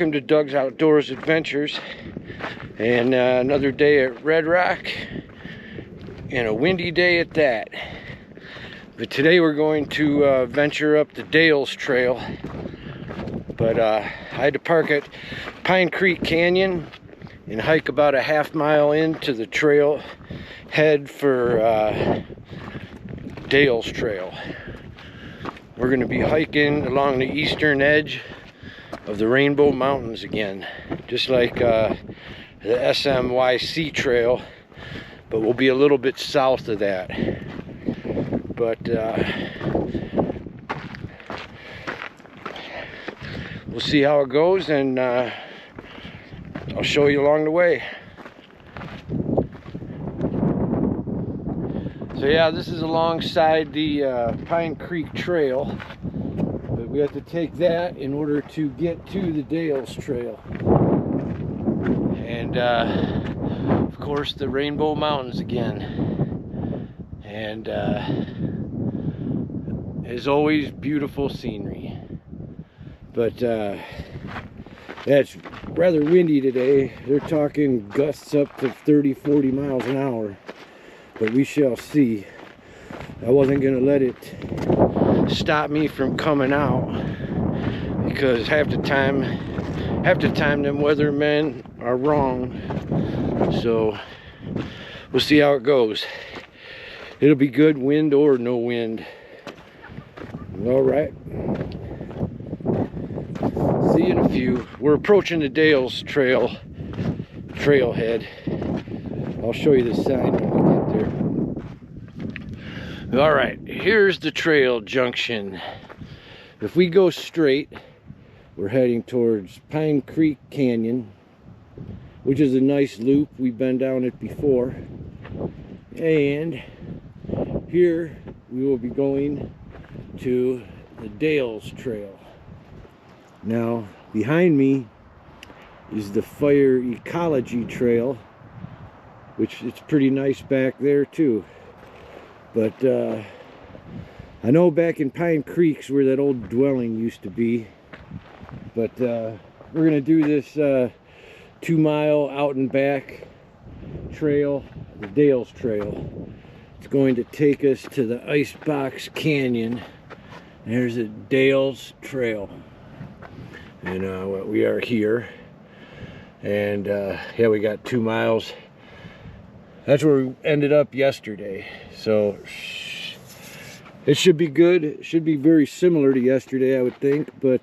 welcome to Doug's Outdoors Adventures, and another day at Red Rock, and a windy day at that. But today we're going to venture up the Dales Trail, but I had to park at Pine Creek Canyon and hike about a half-mile into the trail, head for Dales Trail. We're going to be hiking along the eastern edge of the Rainbow Mountains again, just like the SMYC Trail, but we'll be a little bit south of that. But we'll see how it goes, and I'll show you along the way. So yeah, this is alongside the Pine Creek Trail, but we have to take that in order to get to the Dales Trail. And of course the Rainbow Mountains again. And as always, beautiful scenery. But yeah, it's rather windy today. They're talking gusts up to 30-40 miles an hour. But we shall see. I wasn't going to let it stop me from coming out, because half the time them weathermen are wrong. So we'll see how it goes. It'll be good, wind or no wind. All right. See you in a few. We're approaching the Dales trailhead. I'll show you the sign when we get there. All right, here's the trail junction. If we go straight, we're heading towards Pine Creek Canyon, which is a nice loop. We've been down it before. And here we will be going to the Dales Trail. Now, behind me is the Fire Ecology Trail, which it's pretty nice back there too. But I know back in Pine Creek's where that old dwelling used to be. But we're gonna do this 2-mile out and back trail, the Dales Trail. It's going to take us to the Icebox Canyon. There's a Dales Trail, and we are here. And yeah, we got 2 miles. That's where we ended up yesterday, so it should be good. It should be very similar to yesterday, I would think, but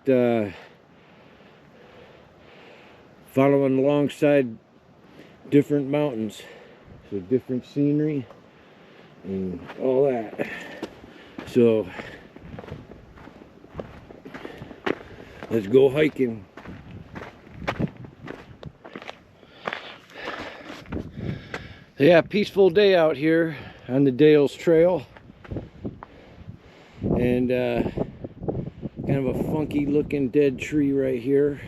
following alongside different mountains, so different scenery and all that. So let's go hiking. Yeah, peaceful day out here on the Dales Trail, and kind of a funky looking dead tree right here,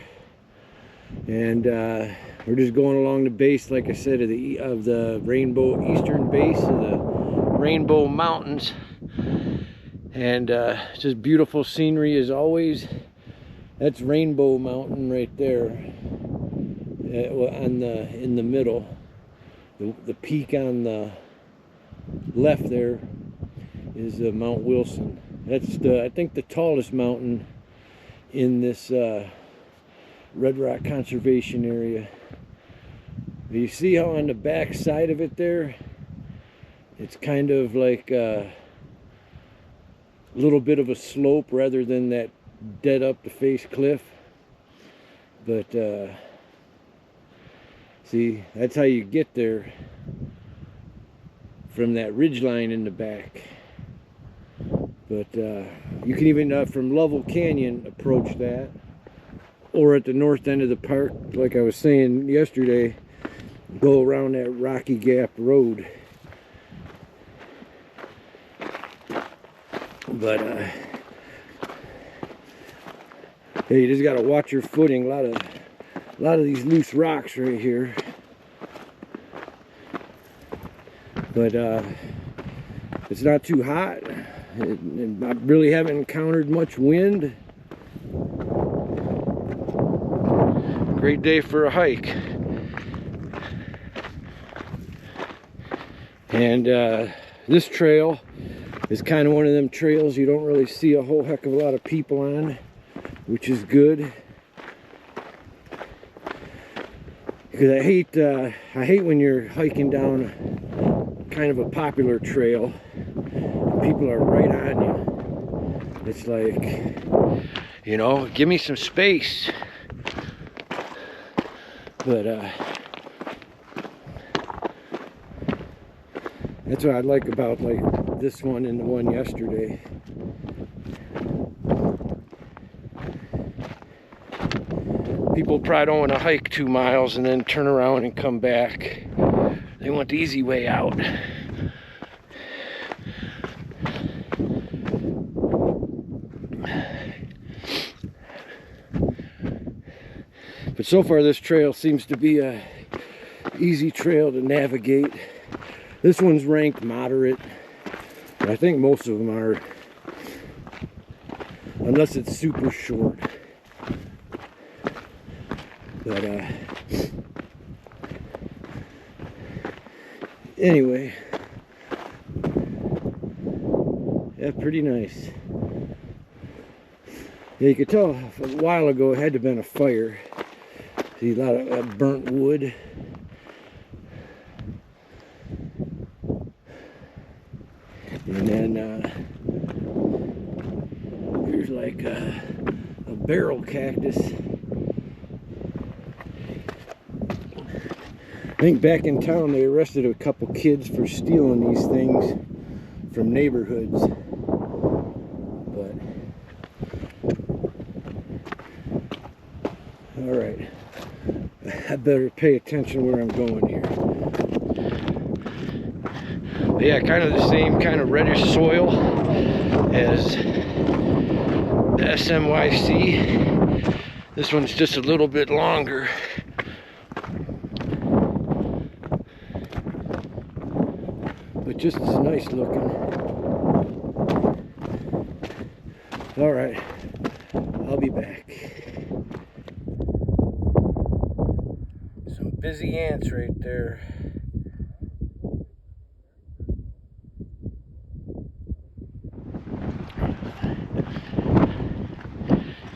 and we're just going along the base, like I said, of the Rainbow, eastern base of the Rainbow Mountains, and it's just beautiful scenery as always. That's Rainbow Mountain right there, in the middle. The peak on the left there is Mount Wilson. That's I think the tallest mountain in this Red Rock Conservation Area. You see how on the back side of it there, it's kind of like a little bit of a slope rather than that dead up the face cliff. But see, that's how you get there, from that ridge line in the back. But you can even from Lovell Canyon approach that, or at the north end of the park, like I was saying yesterday, go around that Rocky Gap Road. But hey, you just got to watch your footing. A lot of these loose rocks right here. But it's not too hot. I really haven't encountered much wind. Great day for a hike. And this trail is kind of one of them trails you don't really see a whole heck of a lot of people on, which is good. Because I hate when you're hiking down kind of a popular trail and people are right on you. It's like, you know, give me some space. But that's what I like about like this one and the one yesterday. People probably don't want to hike 2 miles and then turn around and come back. They want the easy way out. But so far this trail seems to be a easy trail to navigate. This one's ranked moderate. I think most of them are, unless it's super short. But anyway, yeah, pretty nice. Yeah, you could tell a while ago it had to have been a fire. See a lot of burnt wood. And then here's like a barrel cactus. I think back in town they arrested a couple kids for stealing these things from neighborhoods. But all right, I better pay attention where I'm going here. But yeah, kind of the same kind of reddish soil as the SMYC. This one's just a little bit longer. But just as nice looking. All right, I'll be back. Some busy ants right there.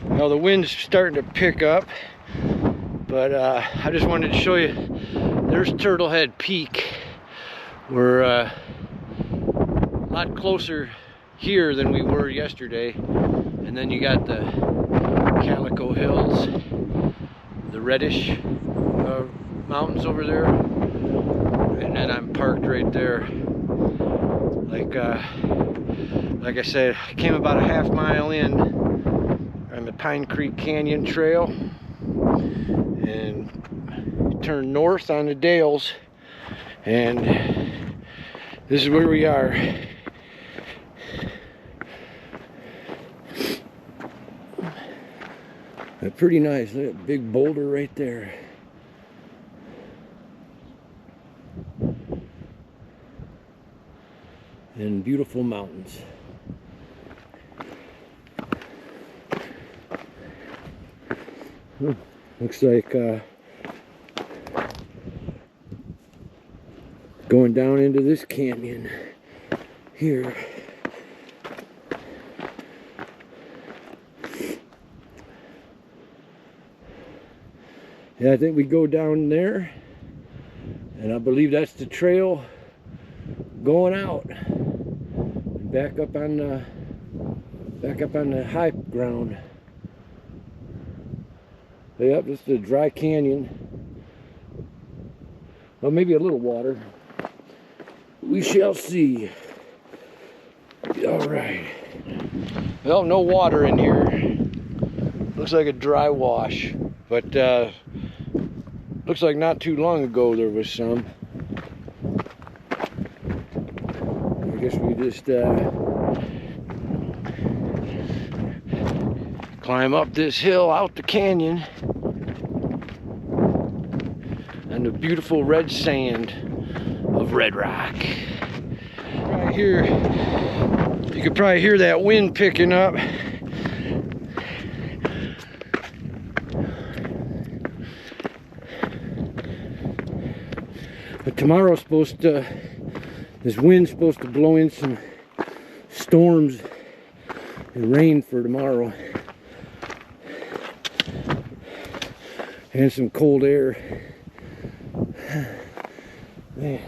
Now the wind's starting to pick up, but I just wanted to show you, there's Turtlehead Peak. We're a lot closer here than we were yesterday. And then you got the Calico Hills, the reddish mountains over there. And then I'm parked right there. Like I said, I came about a half mile in on the Pine Creek Canyon Trail and turned north on the Dales, and this is where we are. Pretty nice. Look at that big boulder right there. And beautiful mountains. Looks like going down into this canyon here. Yeah, I think we go down there, and I believe that's the trail going out and back up on the high ground. Yep, just a dry canyon. Well, maybe a little water. We shall see. All right. Well, no water in here. Looks like a dry wash, but looks like not too long ago there was some. I guess we just climb up this hill out the canyon and the beautiful red sand of Red Rock. Right here, you could probably hear that wind picking up. But tomorrow's supposed to, this wind's supposed to blow in some storms and rain for tomorrow. And some cold air. Man.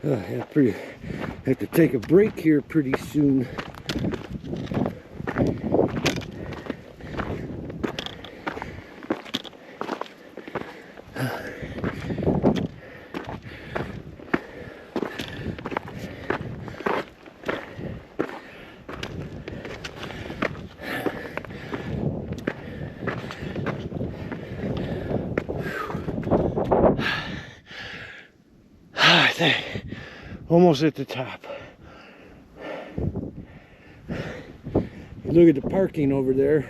Have to take a break here pretty soon. I think almost at the top. Look at the parking over there.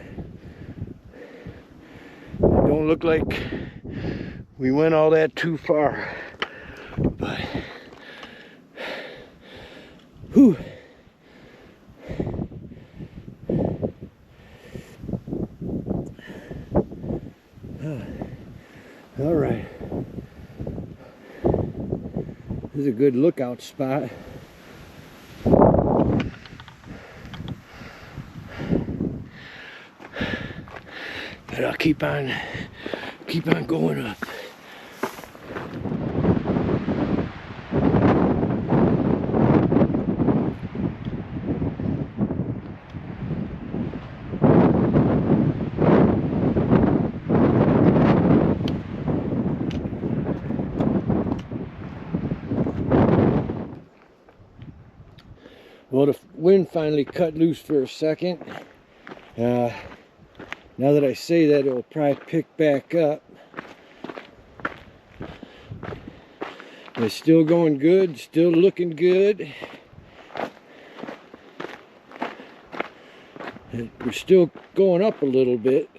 It don't look like we went all that too far, but whew. All right. This is a good lookout spot. But I'll keep on going up. Well, the wind finally cut loose for a second. Now that I say that, it will probably pick back up. It's still going good, still looking good. We're still going up a little bit.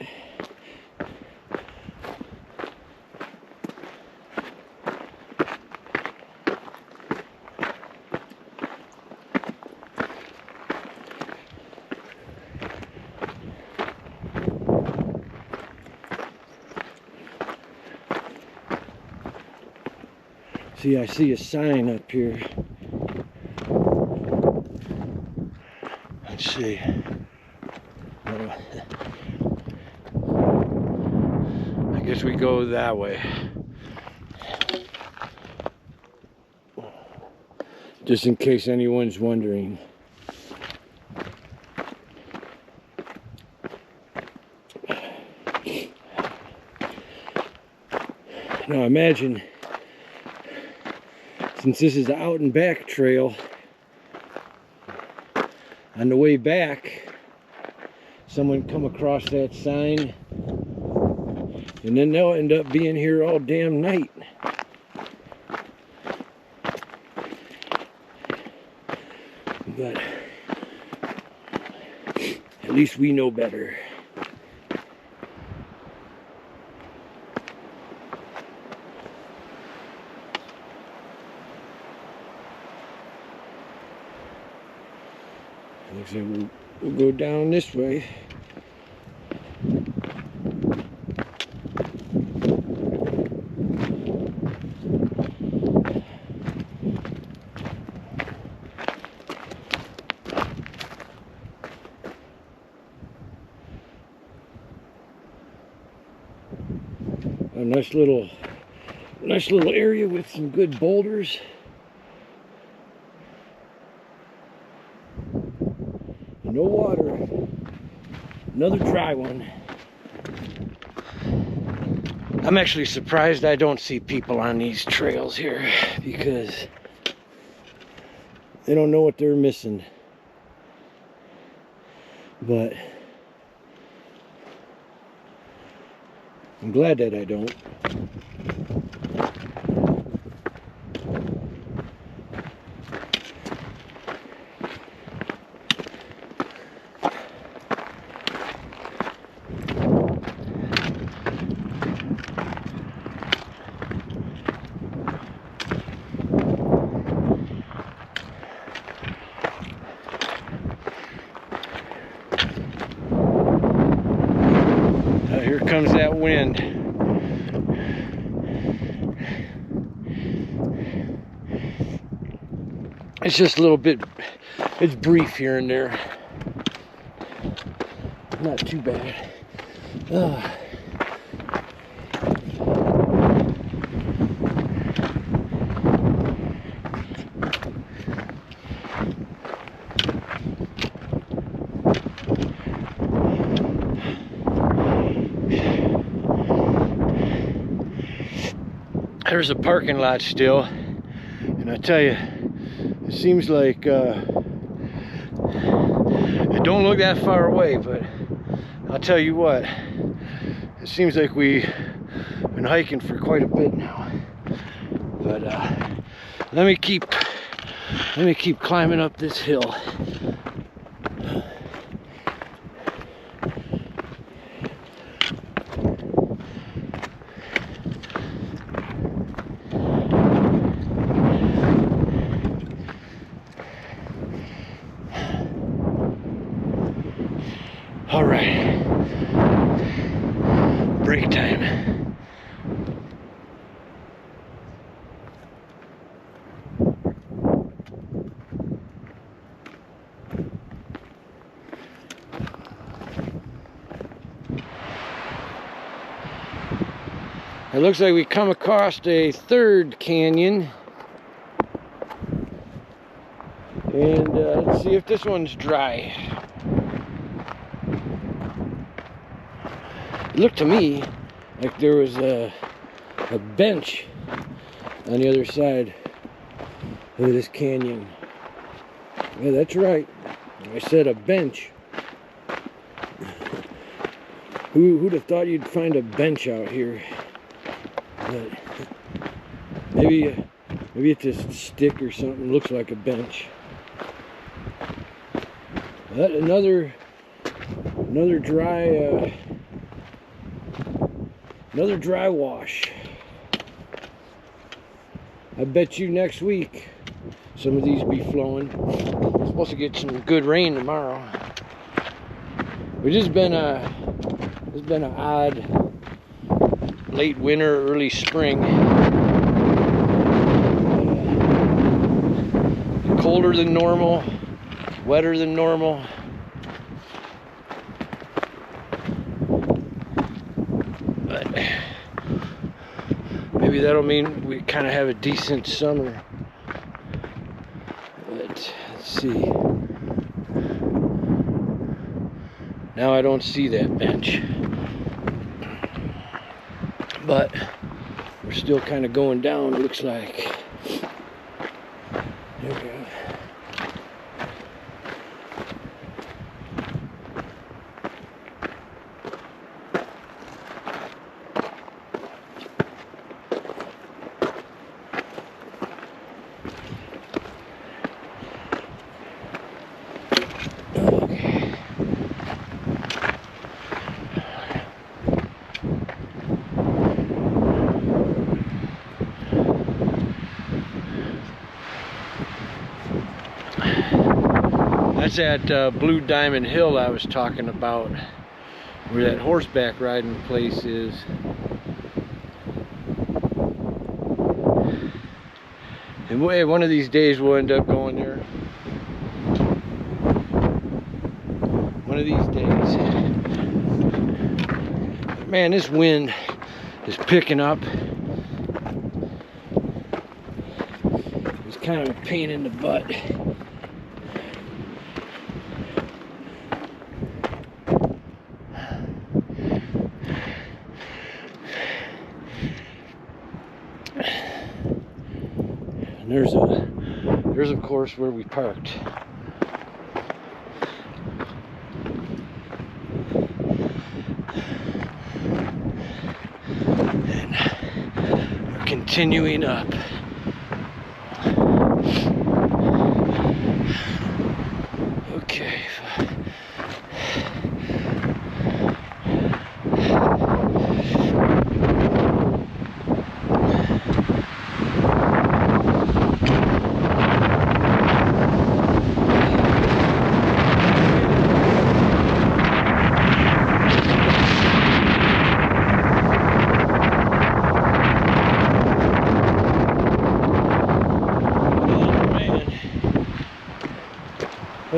See, I see a sign up here. Let's see. I guess we go that way. Just in case anyone's wondering. Now imagine, since this is an out and back trail, on the way back, someone come across that sign, and then they'll end up being here all damn night. But at least we know better. Looks like we'll go down this way. A nice little area with some good boulders. No water. Another dry one. I'm actually surprised I don't see people on these trails here, because they don't know what they're missing. But I'm glad that I don't. Here comes that wind. It's just a little bit, it's brief here and there. Not too bad. There's a parking lot still, and I tell you, it seems like it don't look that far away, but I'll tell you what, it seems like we've been hiking for quite a bit now. But let me keep climbing up this hill. All right, break time. It looks like we come across a third canyon. And let's see if this one's dry. It looked to me like there was a bench on the other side of this canyon. Yeah, that's right. I said a bench. Who'd have thought you'd find a bench out here? But maybe it's a stick or something. Looks like a bench. But another dry wash. I bet you next week some of these be flowing. We're supposed to get some good rain tomorrow. But it's been an odd late winter, early spring. Colder than normal, wetter than normal. But maybe that'll mean we kind of have a decent summer. But let's see. Now I don't see that bench. But we're still kind of going down, it looks like. There we go. That's that Blue Diamond Hill I was talking about, where that horseback riding place is. And one of these days we'll end up going there. One of these days. But man, this wind is picking up. It's kind of a pain in the butt. There's of course where we parked. And we're continuing up. Okay.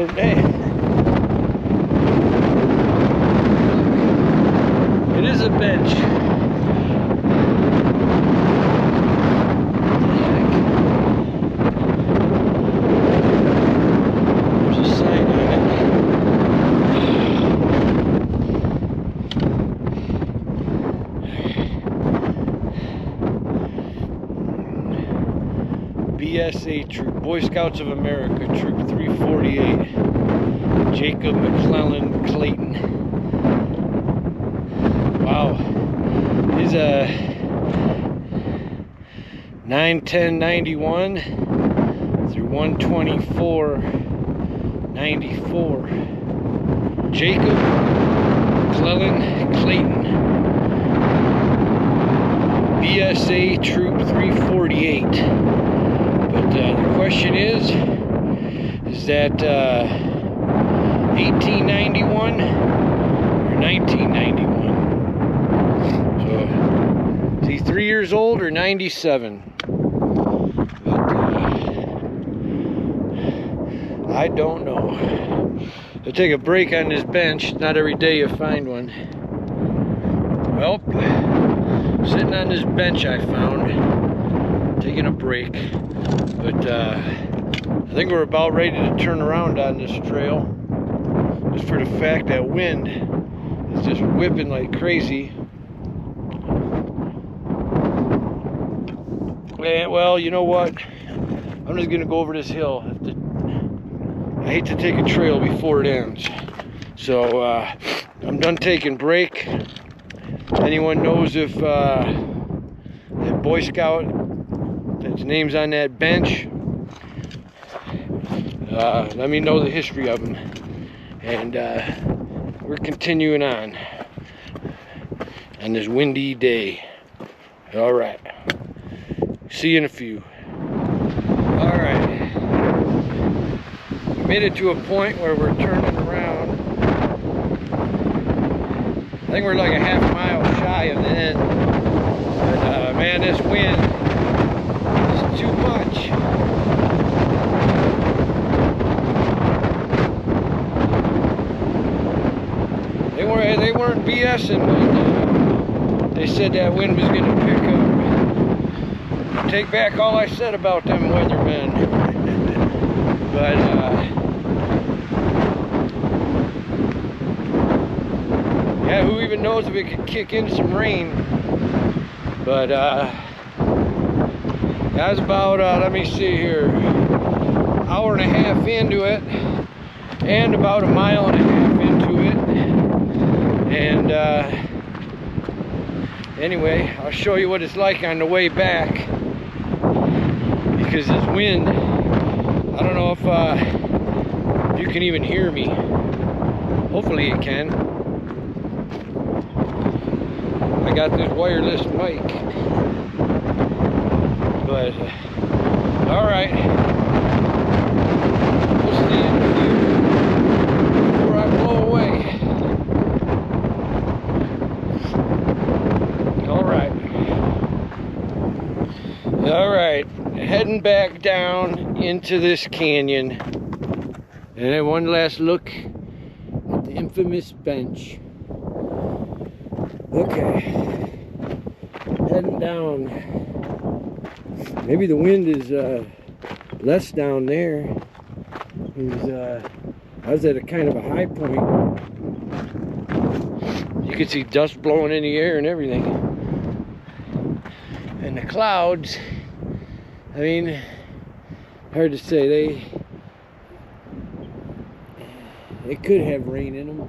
But man, it is a bench. There's a sign on it. BSA Troop, Boy Scouts of America, Troop 348, Jacob McClellan Clayton. Wow, he's a 9/10/91 through 1/24/94. Jacob McClellan Clayton, BSA Troop 348. But the question is that 1891 or 1991? So, is he 3 years old or 97? But I don't know. I'll take a break on this bench. Not every day you find one. Well, sitting on this bench I found, taking a break. But I think we're about ready to turn around on this trail, just for the fact that wind is just whipping like crazy. And, well, you know what? I'm just gonna go over this hill. I hate to take a trail before it ends. So I'm done taking break. Anyone knows if that Boy Scout that's name's on that bench, let me know the history of them. And we're continuing on this windy day. All right, see you in a few. All right, we made it to a point where we're turning around. I think we're like a half mile shy of the end. But man, this wind is too much. They weren't BSing when they said that wind was going to pick up. I take back all I said about them weathermen. But yeah, who even knows if it could kick in some rain. But that's about, let me see here, hour and a half into it, and about a mile and a half into it. And anyway, I'll show you what it's like on the way back, because this wind, I don't know if you can even hear me. Hopefully you can. I got this wireless mic. But all right, we'll see you before I blow away. All right, heading back down into this canyon, and then one last look at the infamous bench. Okay, heading down. Maybe the wind is less down there. I was at a kind of a high point. You could see dust blowing in the air and everything. And the clouds, I mean, hard to say. They could have rain in them.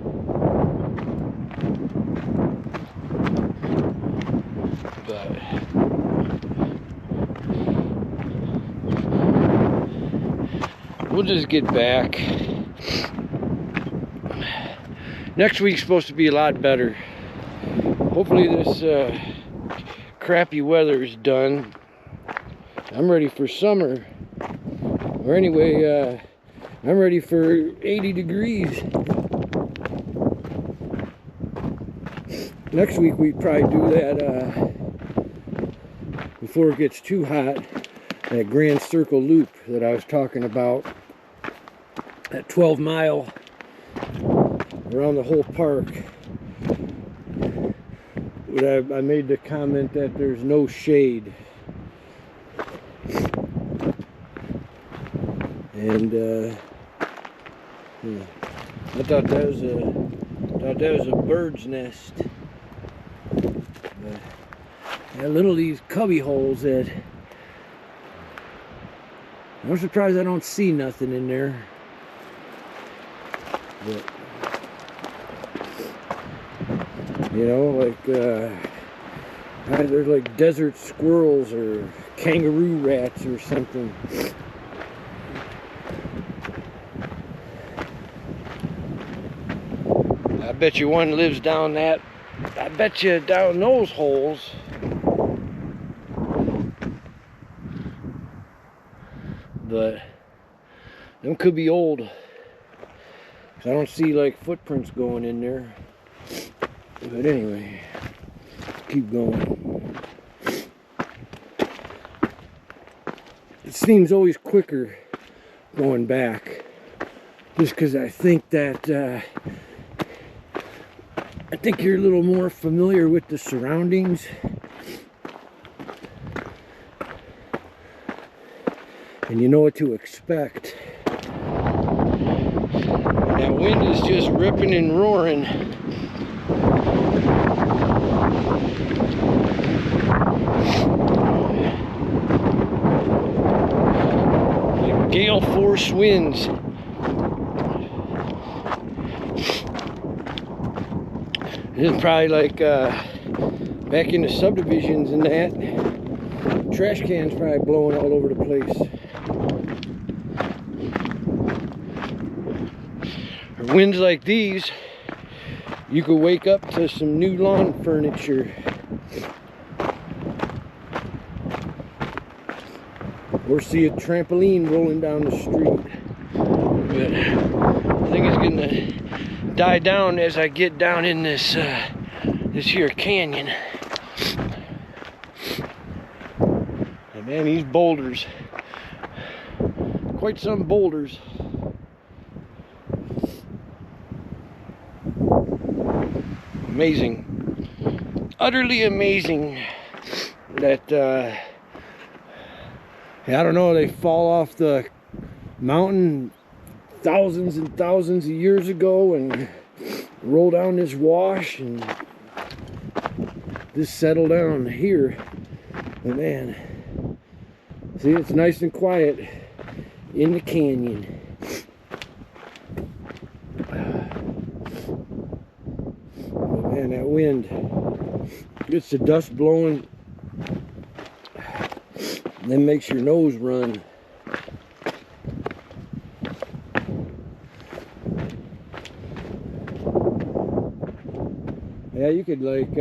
But we'll just get back. Next week's supposed to be a lot better. Hopefully this crappy weather is done. I'm ready for summer. Or anyway, I'm ready for 80 degrees. Next week we probably do that before it gets too hot. That Grand Circle Loop that I was talking about. that 12 mile around the whole park. But I made the comment that there's no shade. And yeah, I thought that was a bird's nest. But yeah, little these cubby holes that I'm surprised I don't see nothing in there. But, you know, like there's like desert squirrels or kangaroo rats or something. I bet you one lives down that. I bet you down those holes. But them could be old. I don't see like footprints going in there. But anyway, keep going. It seems always quicker going back. Just because I think that I think you're a little more familiar with the surroundings. And you know what to expect. That wind is just ripping and roaring. Like gale force winds. This is probably like back in the subdivisions and that. Trash cans probably blowing all over the place. Winds like these, you could wake up to some new lawn furniture. Or see a trampoline rolling down the street. But I think it's gonna die down as I get down in this this here canyon. And man, these boulders, quite some boulders. Amazing, utterly amazing that I don't know, they fall off the mountain thousands and thousands of years ago and roll down this wash and just settle down here. But man, see, it's nice and quiet in the canyon. Man, that wind gets the dust blowing, and then makes your nose run. Yeah, you could like,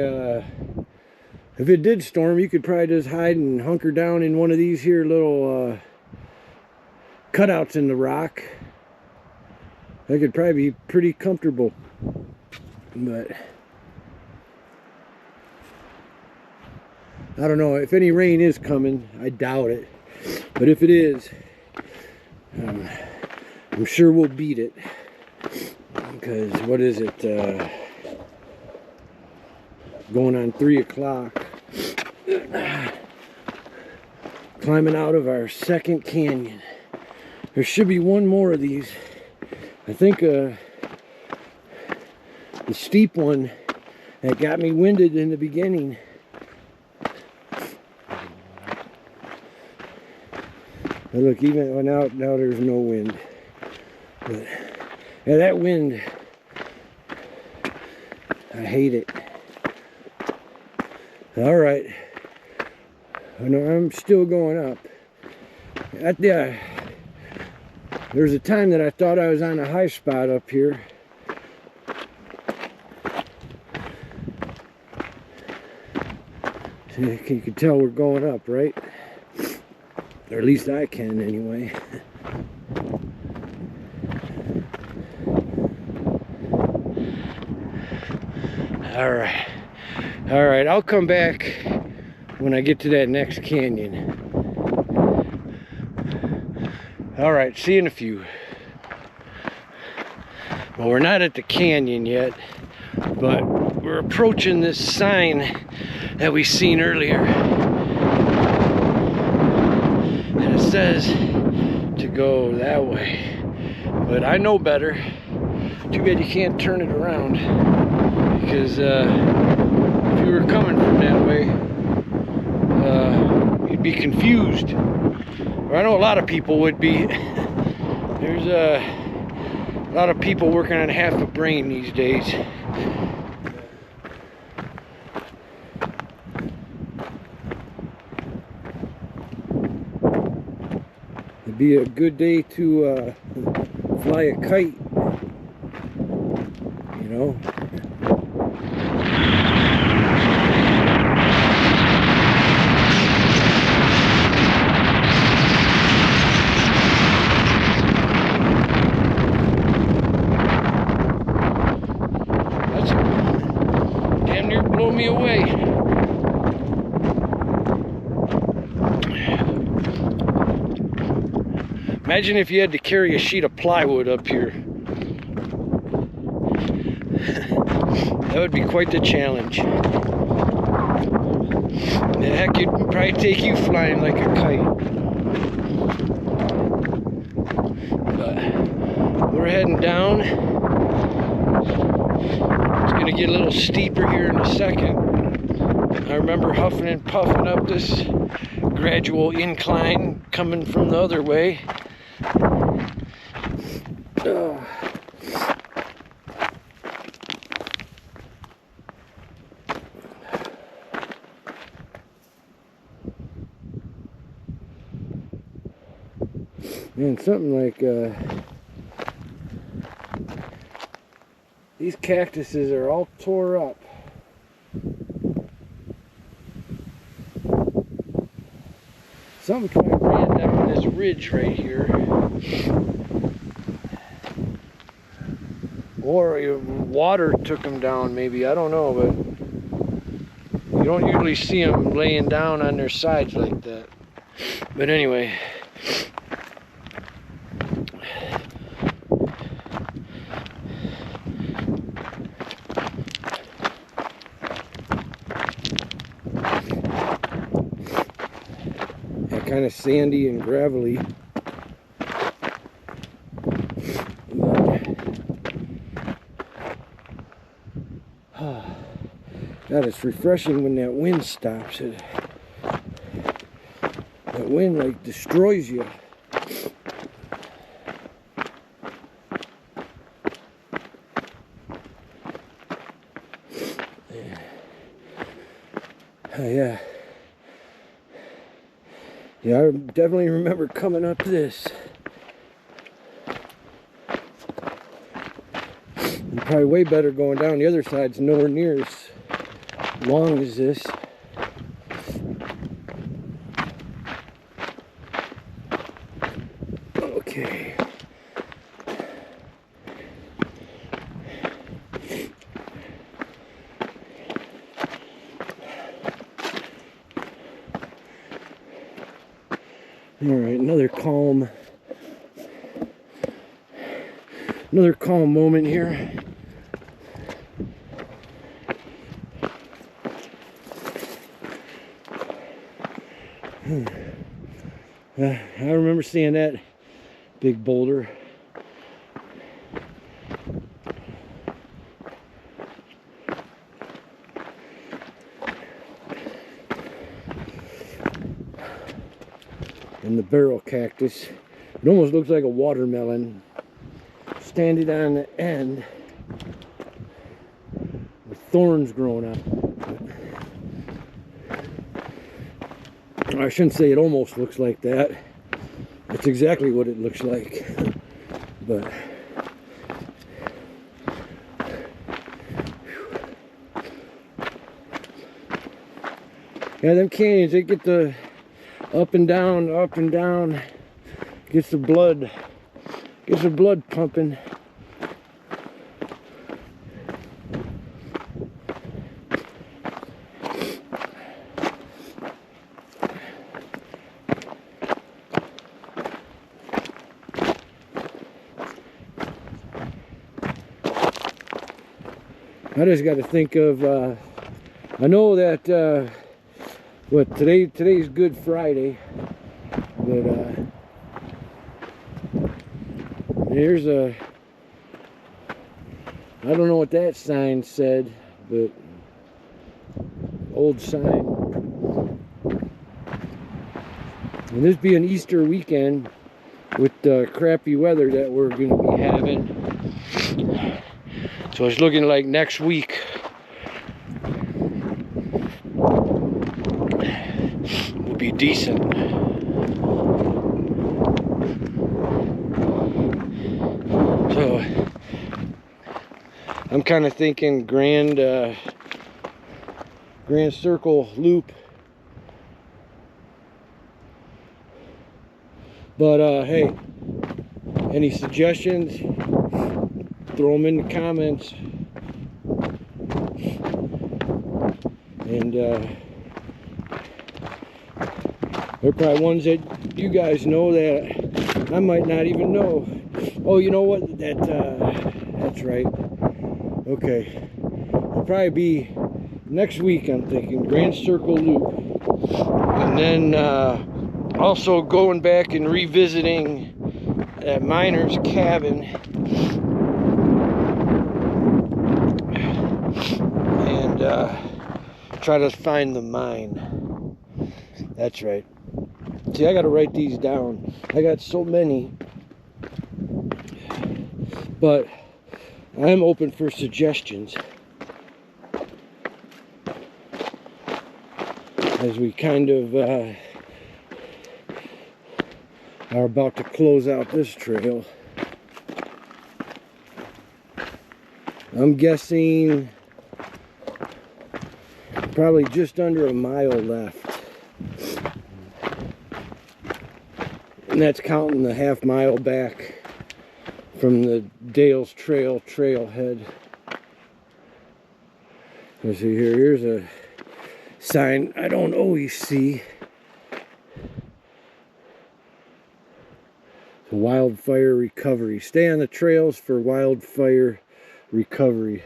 if it did storm, you could probably just hide and hunker down in one of these here little cutouts in the rock. That could probably be pretty comfortable. But I don't know, if any rain is coming, I doubt it. But if it is, I'm sure we'll beat it. Because what is it? Going on 3 o'clock. Climbing out of our second canyon. There should be one more of these. I think the steep one that got me winded in the beginning. But look, even now there's no wind. But yeah, that wind, I hate it. All right, I know I'm still going up. There's a time that I thought I was on a high spot up here. See, you can tell we're going up, right? Or at least I can anyway. All right, I'll come back when I get to that next canyon. All right, see you in a few. Well, we're not at the canyon yet, but we're approaching this sign that we seen earlier. And it says to go that way. But I know better. Too bad you can't turn it around. Because if you were coming from that way, you'd be confused. Or I know a lot of people would be. There's a lot of people working on half a brain these days. It'd be a good day to fly a kite, you know. Damn near blow me away. Imagine if you had to carry a sheet of plywood up here. That would be quite the challenge. The heck, it'd probably take you flying like a kite. But we're heading down. It's gonna get a little steeper here in a second. I remember huffing and puffing up this gradual incline coming from the other way. Man, something like these cactuses are all tore up. Something kind of ran down this ridge right here. Or water took them down, maybe. I don't know, but you don't usually see them laying down on their sides like that. But anyway. Kind of sandy and gravelly. God, it's refreshing when that wind stops. That wind like destroys you. Yeah. Yeah, I definitely remember coming up this. And probably way better going down. The other side's nowhere near as long as this. Okay. All right, another calm moment here. I remember seeing that big boulder. And the barrel cactus. It almost looks like a watermelon. Standing on the end with thorns growing out. I shouldn't say it almost looks like that. It's exactly what it looks like. But yeah, them canyons, they get the up and down, gets the blood pumping. I just got to think of, I know that, what, today's Good Friday, but, here's a, I don't know what that sign said, but old sign. And this being Easter weekend with the crappy weather that we're going to be having, so it's looking like next week will be decent. So I'm kind of thinking Grand Circle Loop. But hey, any suggestions, throw them in the comments. And they're probably ones that you guys know that I might not even know. Oh, you know what? That's right. Okay, it'll probably be next week. I'm thinking Grand Circle Loop, and then also going back and revisiting that miner's cabin, and try to find the mine. That's right. See, I gotta write these down. I got so many, but I'm open for suggestions as we kind of are about to close out this trail. I'm guessing probably just under a mile left. And that's counting the half mile back from the Dales Trail trailhead. Let's see here, here's a sign I don't always see. Wildfire recovery. Stay on the trails for wildfire recovery.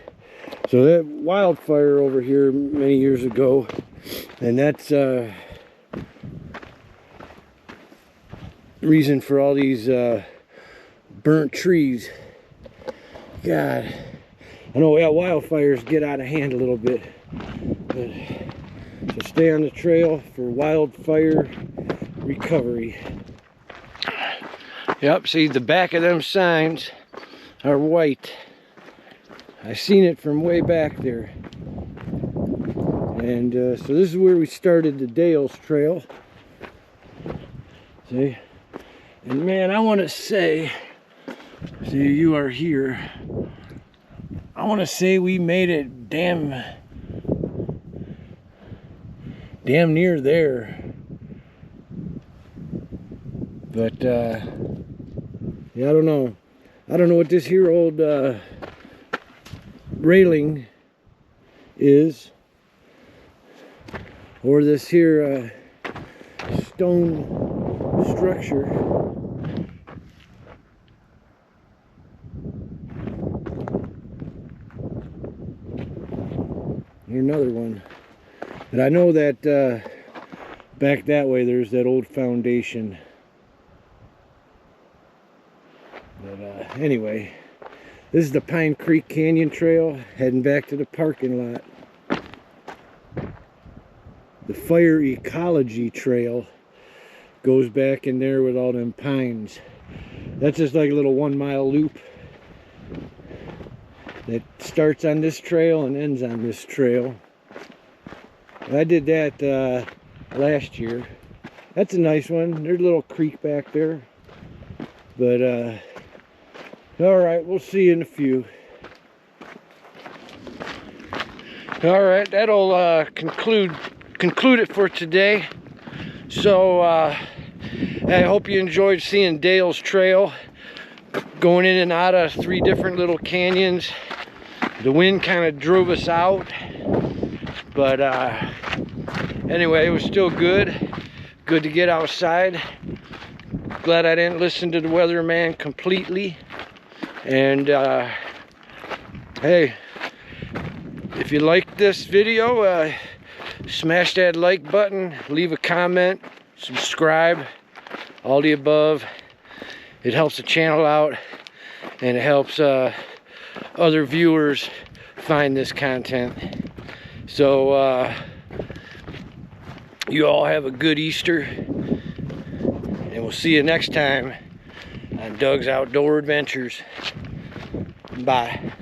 So that wildfire over here many years ago, and that's reason for all these burnt trees. God, I know, yeah, wildfires get out of hand a little bit, but so stay on the trail for wildfire recovery. Yep, see, the back of them signs are white. I seen it from way back there. And so this is where we started the Dales Trail. See? And man, I want to say, see, you are here. I want to say we made it damn near there. But yeah, I don't know. I don't know what this here old railing is, or this here stone structure. Here's another one. But I know that back that way there's that old foundation. But anyway, this is the Pine Creek Canyon Trail, heading back to the parking lot. The Fire Ecology Trail goes back in there with all them pines. That's just like a little 1 mile loop that starts on this trail and ends on this trail. I did that last year. That's a nice one. There's a little creek back there. But alright, we'll see you in a few. Alright, that'll conclude it for today. So I hope you enjoyed seeing Dales Trail, going in and out of 3 different little canyons. The wind kind of drove us out, but anyway, it was still good to get outside. Glad I didn't listen to the weatherman completely. And hey, If you like this video, smash that like button, leave a comment, subscribe, all the above. It helps the channel out, and it helps other viewers find this content. So you all have a good Easter, and we'll see you next time on Doug's Outdoor Adventures. Bye.